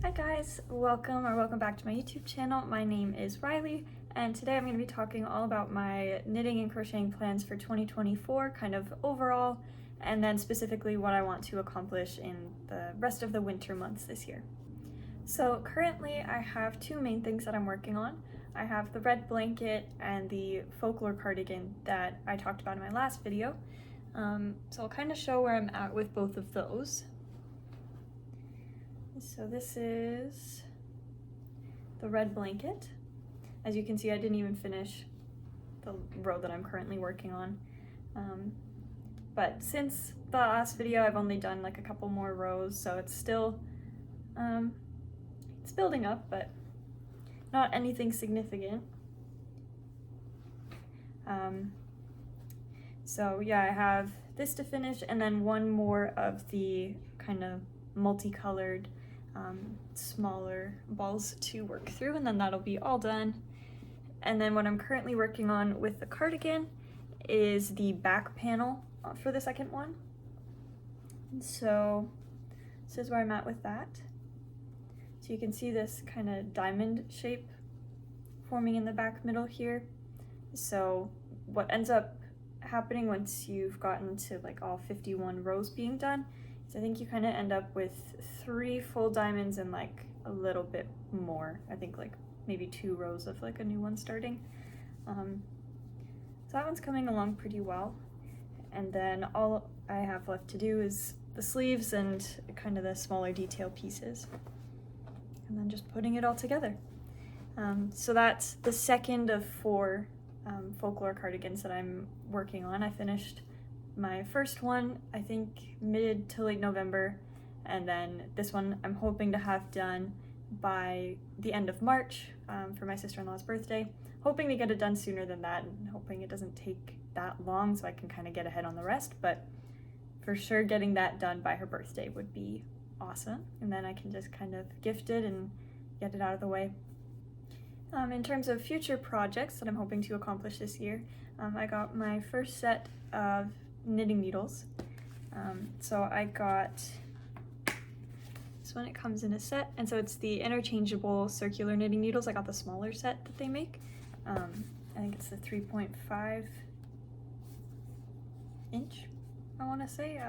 Hi guys, welcome back to my YouTube channel. My name is Riley, and today I'm going to be talking all about my knitting and crocheting plans for 2024, kind of overall, and then specifically what I want to accomplish in the rest of the winter months this year. So currently I have two main things that I'm working on. I have the red blanket and the folklore cardigan that I talked about in my last video. So I'll kind of show where I'm at with both of those. So this is the red blanket. As you can see, I didn't even finish the row that I'm currently working on. But since the last video, I've only done like a couple more rows, so it's still, it's building up, but not anything significant. So yeah, I have this to finish and then one more of the kind of multicolored smaller balls to work through, and then that'll be all done. And then what I'm currently working on with the cardigan is the back panel for the second one. So this is where I'm at with that. So you can see this kind of diamond shape forming in the back middle here. So what ends up happening once you've gotten to like all 51 rows being done, I think you kind of end up with 3 full diamonds and like a little bit more. I think like maybe 2 rows of like a new one starting. So that one's coming along pretty well. And then all I have left to do is the sleeves and kind of the smaller detail pieces. And then just putting it all together. So that's the second of 4 folklore cardigans that I'm working on. I finished my first one, I think mid to late November, and then this one I'm hoping to have done by the end of March for my sister-in-law's birthday. Hoping to get it done sooner than that, and hoping it doesn't take that long so I can kind of get ahead on the rest, but for sure getting that done by her birthday would be awesome, and then I can just kind of gift it and get it out of the way. In terms of future projects that I'm hoping to accomplish this year, I got my first set of knitting needles. So I got this one. It comes in a set, and so it's the interchangeable circular knitting needles. I got the smaller set that they make. I think it's the 3.5 inch, I want to say,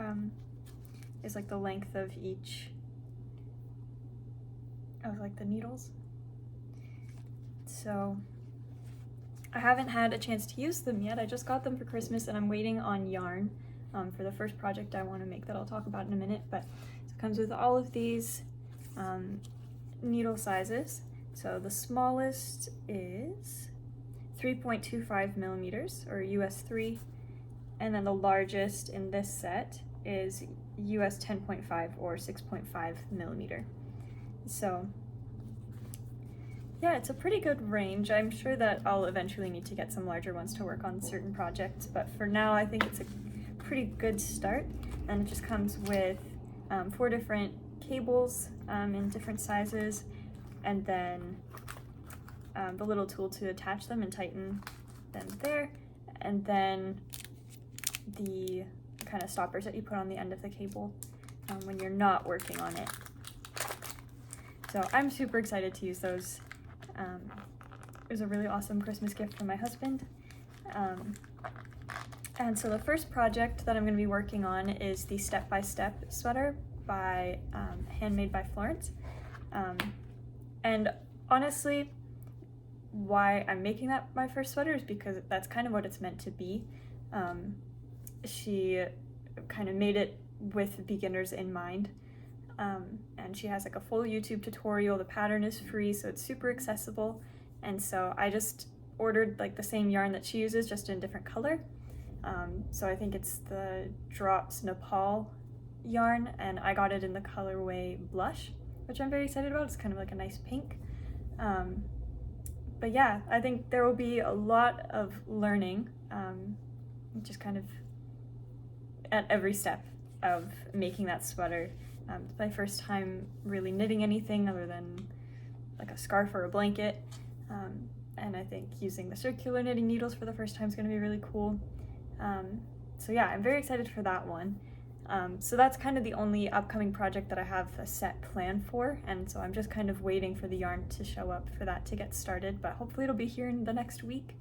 is like the length of each of like the needles. So I haven't had a chance to use them yet. I just got them for Christmas and I'm waiting on yarn for the first project I want to make that I'll talk about in a minute. But it comes with all of these needle sizes. So the smallest is 3.25 millimeters, or US 3, and then the largest in this set is US 10.5 or 6.5 millimeter. So yeah, it's a pretty good range. I'm sure that I'll eventually need to get some larger ones to work on certain projects, but for now I think it's a pretty good start. And it just comes with 4 different cables in different sizes, and then the little tool to attach them and tighten them there, and then the kind of stoppers that you put on the end of the cable when you're not working on it. So I'm super excited to use those. It was a really awesome Christmas gift from my husband. And so the first project that I'm going to be working on is the Step by Step sweater by Handmade by Florence. And honestly, why I'm making that my first sweater is because that's kind of what it's meant to be. She kind of made it with beginners in mind. And she has like a full YouTube tutorial. The pattern is free, so it's super accessible. And so I just ordered like the same yarn that she uses, just in a different color. So I think it's the Drops Nepal yarn, and I got it in the colorway Blush, which I'm very excited about. It's kind of like a nice pink. But yeah, I think there will be a lot of learning, just kind of at every step of making that sweater. It's my first time really knitting anything other than like a scarf or a blanket, and I think using the circular knitting needles for the first time is going to be really cool. So yeah, I'm very excited for that one. So that's kind of the only upcoming project that I have a set plan for, and so I'm just kind of waiting for the yarn to show up for that to get started, but hopefully it'll be here in the next week.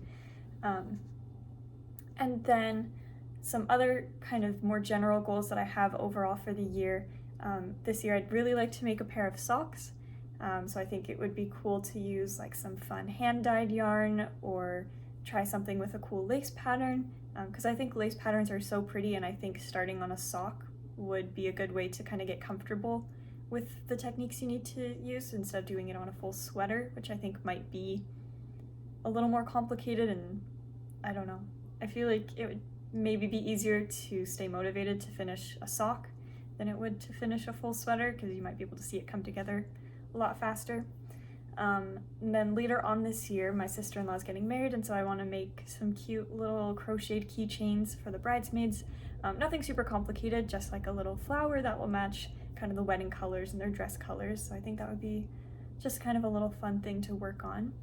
And then some other kind of more general goals that I have overall for the year. This year I'd really like to make a pair of socks. So I think it would be cool to use like some fun hand-dyed yarn or try something with a cool lace pattern, because I think lace patterns are so pretty, and I think starting on a sock would be a good way to kind of get comfortable with the techniques you need to use instead of doing it on a full sweater, which I think might be a little more complicated, and I don't know. I feel like it would maybe be easier to stay motivated to finish a sock than it would to finish a full sweater, because you might be able to see it come together a lot faster. And then later on this year, my sister-in-law is getting married, and so I want to make some cute little crocheted keychains for the bridesmaids. Nothing super complicated, just like a little flower that will match kind of the wedding colors and their dress colors. So I think that would be just kind of a little fun thing to work on.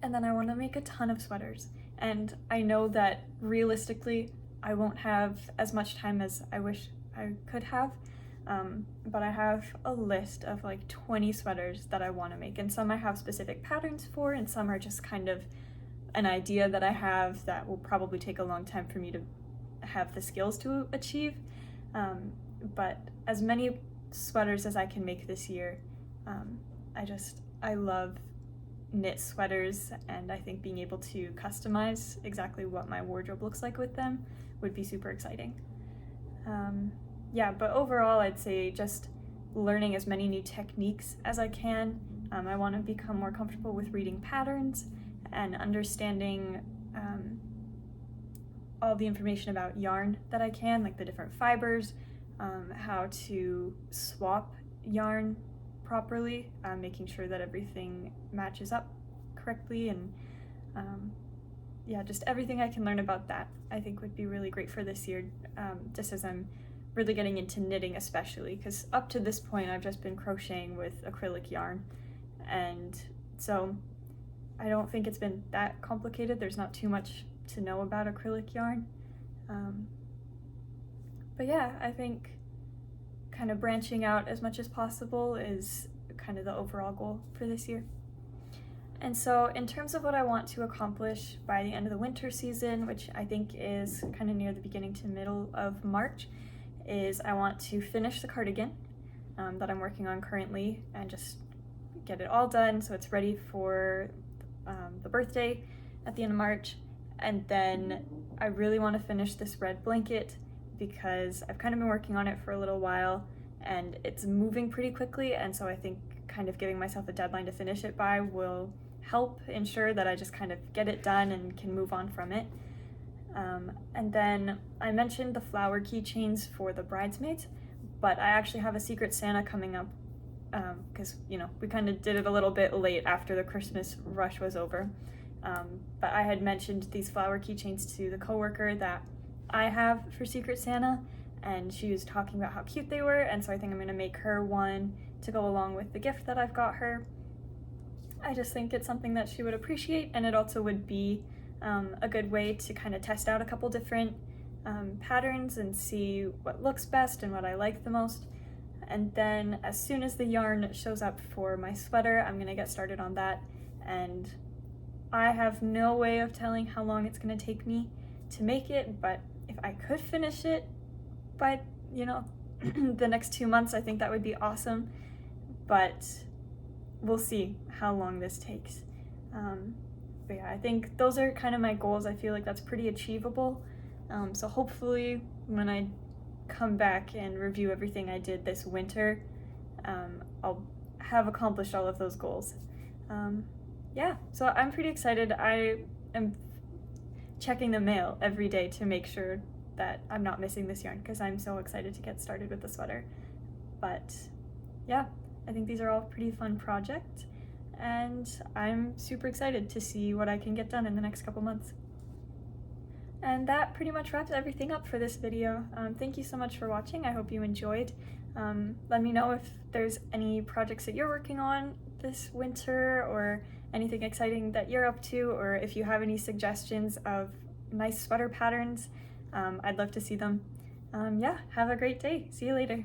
And then I want to make a ton of sweaters. And I know that realistically, I won't have as much time as I wish I could have, but I have a list of like 20 sweaters that I want to make, and some I have specific patterns for, and some are just kind of an idea that I have that will probably take a long time for me to have the skills to achieve. But as many sweaters as I can make this year, I love knit sweaters, and I think being able to customize exactly what my wardrobe looks like with them would be super exciting. Yeah, but overall I'd say just learning as many new techniques as I can. I want to become more comfortable with reading patterns and understanding all the information about yarn that I can, like the different fibers, how to swap yarn properly, making sure that everything matches up correctly, and yeah, just everything I can learn about that I think would be really great for this year, just as I'm really getting into knitting, especially because up to this point I've just been crocheting with acrylic yarn, and so I don't think it's been that complicated. There's not too much to know about acrylic yarn, but yeah, I think kind of branching out as much as possible is kind of the overall goal for this year. And so in terms of what I want to accomplish by the end of the winter season, which I think is kind of near the beginning to middle of March, is I want to finish the cardigan that I'm working on currently and just get it all done so it's ready for the birthday at the end of March. And then I really want to finish this red blanket because I've kind of been working on it for a little while and it's moving pretty quickly, and so I think kind of giving myself a deadline to finish it by will help ensure that I just kind of get it done and can move on from it. And then I mentioned the flower keychains for the bridesmaids, but I actually have a Secret Santa coming up because, you know, we kind of did it a little bit late after the Christmas rush was over. But I had mentioned these flower keychains to the coworker that I have for Secret Santa, and she was talking about how cute they were, and so I think I'm going to make her one to go along with the gift that I've got her. I just think it's something that she would appreciate, and it also would be a good way to kind of test out a couple different patterns and see what looks best and what I like the most. And then as soon as the yarn shows up for my sweater, I'm going to get started on that, and I have no way of telling how long it's going to take me to make it, but if I could finish it by, you know, the next 2 months, I think that would be awesome, but we'll see how long this takes. But yeah, I think those are kind of my goals. I feel like that's pretty achievable. So hopefully when I come back and review everything I did this winter, I'll have accomplished all of those goals. Yeah, so I'm pretty excited. I am checking the mail every day to make sure that I'm not missing this yarn because I'm so excited to get started with the sweater. But yeah, I think these are all pretty fun projects, and I'm super excited to see what I can get done in the next couple months. And that pretty much wraps everything up for this video. Thank you so much for watching. I hope you enjoyed. Let me know if there's any projects that you're working on this winter or anything exciting that you're up to, or if you have any suggestions of nice sweater patterns. I'd love to see them. Yeah, have a great day. See you later.